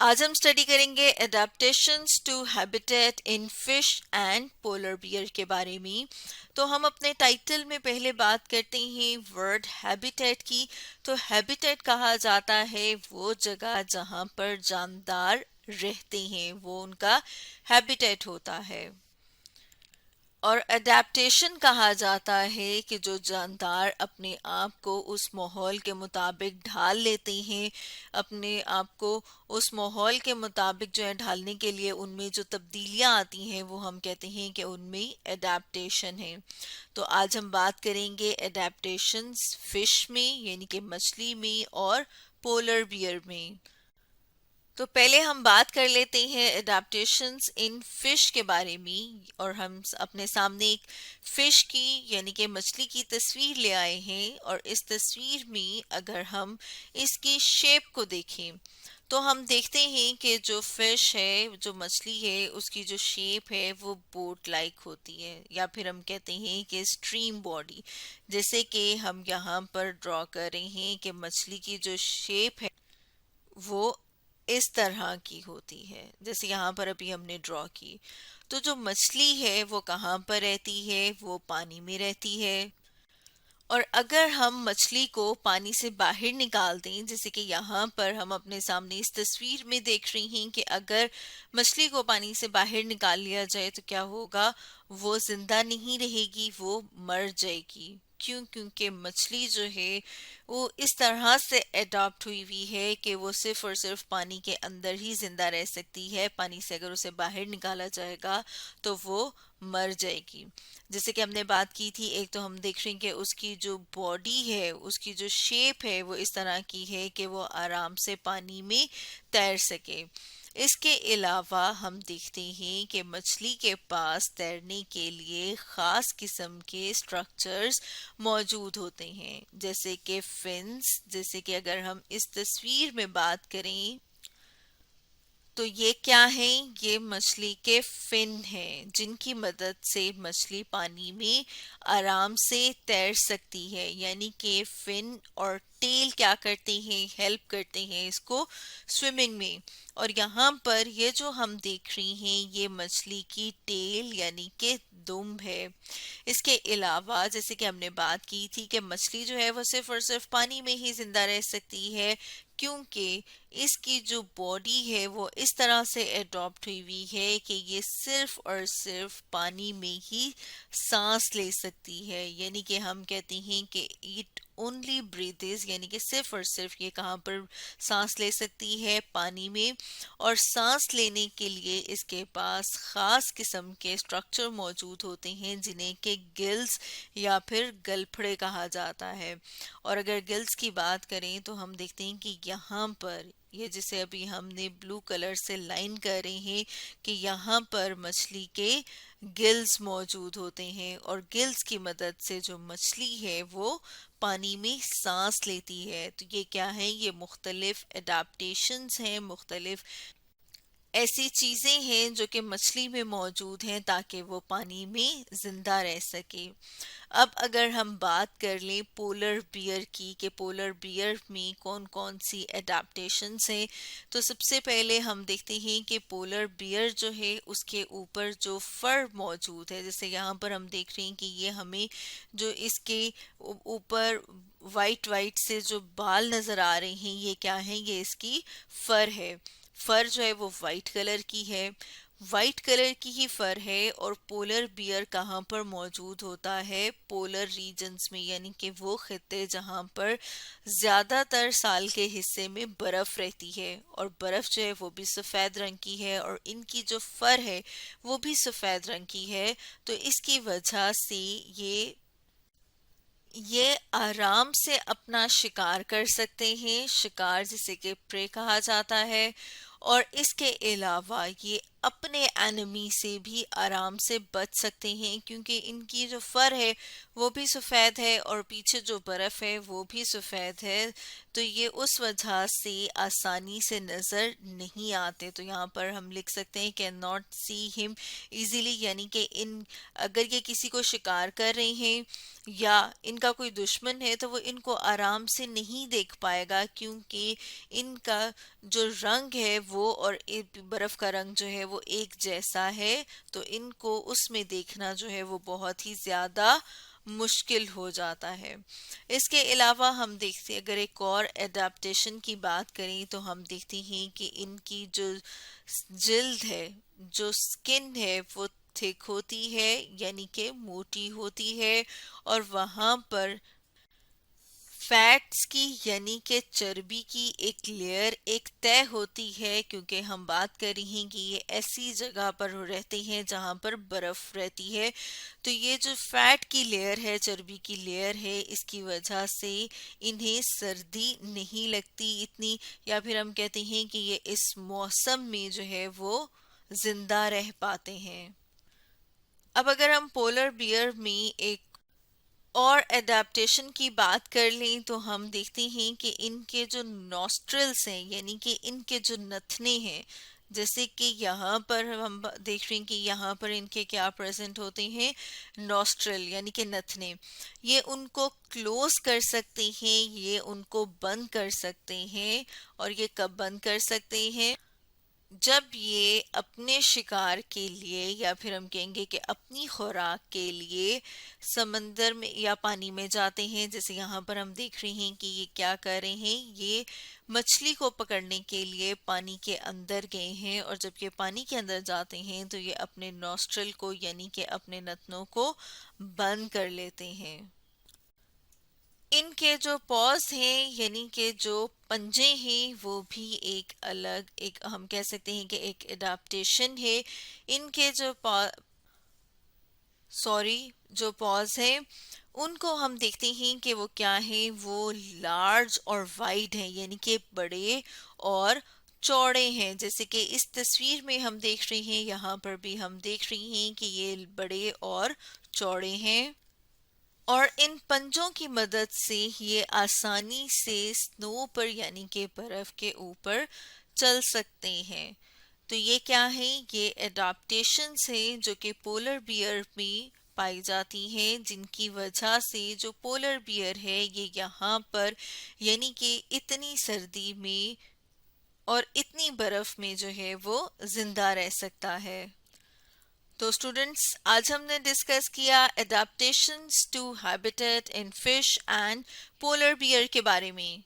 आज हम स्टडी करेंगे adaptations to habitat in fish and polar bear के बारे में। तो हम अपने टाइटल में पहले बात करते हैं वर्ड हैबिटेट की। तो हैबिटेट कहा जाता है वो जगह जहां पर जानदार रहते हैं, वो उनका हैबिटेट होता है। और अडेप्टेशन कहा जाता है कि जो जानदार अपने आप को उस माहौल के मुताबिक ढाल लेते हैं, अपने आप को उस माहौल के मुताबिक जो है ढालने के लिए उनमें जो तब्दीलियां आती हैं वो हम कहते हैं कि उनमें अडेप्टेशन है। तो आज हम बात करेंगे अडेप्टेशंस फिश में यानी कि मछली में और पोलर बियर में। तो पहले हम बात कर लेते हैं एडाप्टेशंस इन फिश के बारे में, और हम अपने सामने एक फिश की यानी कि मछली की तस्वीर ले आए हैं। और इस तस्वीर में अगर हम इसकी शेप को देखें तो हम देखते हैं कि जो फिश है, जो मछली है, उसकी जो शेप है वो बोट लाइक होती है, या फिर हम कहते हैं कि स्ट्रीम बॉडी। जैसे कि हम यहाँ पर ड्रॉ कर रहे हैं कि मछली की जो शेप है वो इस तरह की होती है, जैसे यहाँ पर अभी हमने ड्रॉ की। तो जो मछली है वो कहाँ पर रहती है? वो पानी में रहती है। और अगर हम मछली को पानी से बाहर निकाल दें, जैसे कि यहाँ पर हम अपने सामने इस तस्वीर में देख रही हैं कि अगर मछली को पानी से बाहर निकाल लिया जाए तो क्या होगा? वो जिंदा नहीं रहेगी, वो मर जाएगी। क्यों? क्योंकि मछली जो है वो इस तरह से अडॉप्ट हुई हुई है कि वो सिर्फ और सिर्फ पानी के अंदर ही जिंदा रह सकती है। पानी से अगर उसे बाहर निकाला जाएगा तो वो मर जाएगी। जैसे कि हमने बात की थी, एक तो हम देख रहे हैं कि उसकी जो बॉडी है, उसकी जो शेप है वो इस तरह की है कि वो आराम से पानी में तैर सके। इसके अलावा हम देखते हैं कि मछली के पास तैरने के लिए खास किस्म के स्ट्रक्चर्स मौजूद होते हैं, जैसे कि फिन्स। जैसे कि अगर हम इस तस्वीर में बात करें तो ये क्या है? ये मछली के फिन हैं, जिनकी मदद से मछली पानी में आराम से तैर सकती है। यानी कि फिन और टेल क्या करते हैं? हेल्प करते हैं इसको स्विमिंग में। और यहाँ पर ये जो हम देख रही हैं ये मछली की टेल यानी कि दुम है। इसके अलावा जैसे कि हमने बात की थी कि मछली जो है वो सिर्फ और सिर्फ पानी में ही जिंदा रह सकती है, क्योंकि इसकी जो बॉडी है वो इस तरह से एडॉप्ट हुई हुई है कि ये सिर्फ और सिर्फ पानी में ही सांस ले सकती है। यानी कि हम कहते हैं कि इट ओनली ब्रीथेस, यानी कि सिर्फ और सिर्फ ये कहाँ पर सांस ले सकती है? पानी में। और सांस लेने के लिए इसके पास खास किस्म के स्ट्रक्चर मौजूद होते हैं जिन्हें के गिल्स या फिर गलफड़े कहा जाता है। और अगर गिल्स की बात करें तो हम देखते हैं कि यहाँ पर ये जिसे अभी हमने ब्लू कलर से लाइन कर रहे हैं कि यहाँ पर मछली के गिल्स मौजूद होते हैं, और गिल्स की मदद से जो मछली है वो पानी में सांस लेती है। तो ये क्या है? ये मुख्तलिफ एडाप्टेशंस हैं, मुख्तलिफ ऐसी चीजें हैं जो कि मछली में मौजूद हैं ताकि वो पानी में जिंदा रह सके। अब अगर हम बात कर लें पोलर बियर की कि पोलर बियर में कौन कौन सी एडाप्टेशंस हैं, तो सबसे पहले हम देखते हैं कि पोलर बियर जो है उसके ऊपर जो फर मौजूद है, जैसे यहाँ पर हम देख रहे हैं कि ये हमें जो इसके ऊपर वाइट वाइट से जो बाल नजर आ रहे हैं ये क्या है? ये इसकी फर है। फर जो है वो वाइट कलर की है, वाइट कलर की ही फर है। और पोलर बियर कहाँ पर मौजूद होता है? पोलर रीजन्स में, यानी कि वो खित्ते जहाँ पर ज्यादातर साल के हिस्से में बर्फ रहती है, और बर्फ जो है वो भी सफेद रंग की है, और इनकी जो फर है वो भी सफेद रंग की है। तो इसकी वजह से ये आराम से अपना शिकार कर सकते हैं, शिकार जिसे कि प्रे कहा जाता है। और इसके अलावा ये अपने एनिमी से भी आराम से बच सकते हैं, क्योंकि इनकी जो फर है वो भी सफ़ेद है और पीछे जो बर्फ़ है वो भी सफ़ेद है। तो ये उस वजह से आसानी से नज़र नहीं आते। तो यहाँ पर हम लिख सकते हैं can not see him easily, यानी कि इन अगर ये किसी को शिकार कर रहे हैं या इनका कोई दुश्मन है तो वो इनको आराम से नहीं देख पाएगा, क्योंकि इनका जो रंग है वो और बर्फ का रंग जो है वो एक जैसा है। तो इनको उसमें देखना जो है वो बहुत ही ज्यादा मुश्किल हो जाता है। इसके अलावा हम देखते हैं, अगर एक और एडाप्टेशन की बात करें तो हम देखते हैं कि इनकी जो जिल्द है, जो स्किन है वो थिक होती है, यानी कि मोटी होती है, और वहां पर फैट्स की यानी कि चर्बी की एक लेयर एक तय होती है, क्योंकि हम बात कर रही हैं कि ये ऐसी जगह पर रहते हैं जहां पर बर्फ रहती है। तो ये जो फैट की लेयर है, चर्बी की लेयर है, इसकी वजह से इन्हें सर्दी नहीं लगती इतनी, या फिर हम कहते हैं कि ये इस मौसम में जो है वो जिंदा रह पाते हैं। अब अगर हम पोलर बियर में एक और एडेप्टेशन की बात कर लें तो हम देखते हैं कि इनके जो नॉस्ट्रल्स हैं, यानी कि इनके जो नथने हैं, जैसे कि यहाँ पर हम देख रहे हैं कि यहाँ पर इनके क्या प्रेजेंट होते हैं, नॉस्ट्रल यानी कि नथने। ये उनको क्लोज कर सकते हैं, ये उनको बंद कर सकते हैं। और ये कब बंद कर सकते हैं, जब ये अपने शिकार के लिए या फिर हम कहेंगे कि अपनी खुराक के लिए समंदर में या पानी में जाते हैं। जैसे यहाँ पर हम देख रहे हैं कि ये क्या कर रहे हैं, ये मछली को पकड़ने के लिए पानी के अंदर गए हैं, और जब ये पानी के अंदर जाते हैं तो ये अपने नॉस्ट्रल को यानी कि अपने नथनों को बंद कर लेते हैं। इनके जो पॉज हैं यानी कि जो पंजे हैं वो भी एक अलग, एक हम कह सकते हैं कि एक एडाप्टेशन है। इनके जो जो पॉज हैं उनको हम देखते हैं कि वो क्या है, वो लार्ज और वाइड हैं, यानी कि बड़े और चौड़े हैं। जैसे कि इस तस्वीर में हम देख रहे हैं, यहाँ पर भी हम देख रहे हैं कि ये बड़े और चौड़े हैं, और इन पंजों की मदद से ये आसानी से स्नो पर यानी कि बर्फ के ऊपर चल सकते हैं। तो ये क्या है, ये एडाप्टेशंस हैं जो कि पोलर बियर में पाई जाती हैं, जिनकी वजह से जो पोलर बियर है ये यहाँ पर यानी कि इतनी सर्दी में और इतनी बर्फ में जो है वो जिंदा रह सकता है। तो स्टूडेंट्स, आज हमने डिस्कस किया adaptations to habitat in fish and polar bear के बारे में।